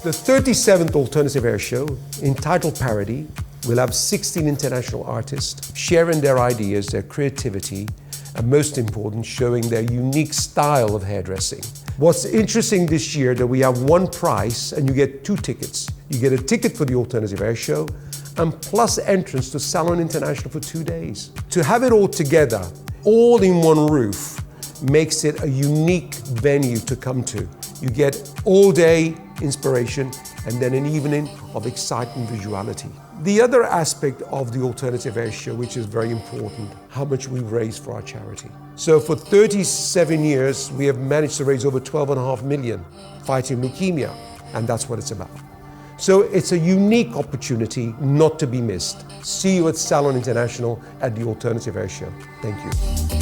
The 37th Alternative Air Show, entitled Parody, will have 16 international artists sharing their ideas, their creativity, and most important, showing their unique style of hairdressing. What's interesting this year that we have one price and you get 2 tickets. You get a ticket for the Alternative Air Show and plus entrance to Salon International for 2 days. To have it all together, all in one roof, makes it a unique venue to come to. You get all day inspiration and then an evening of exciting visuality. The other aspect of the Alternative Air Show, which is very important, how much we raise for our charity. So for 37 years, we have managed to raise over 12.5 million fighting leukemia, and that's what it's about. So it's a unique opportunity not to be missed. See you at Salon International at the Alternative Air Show. Thank you.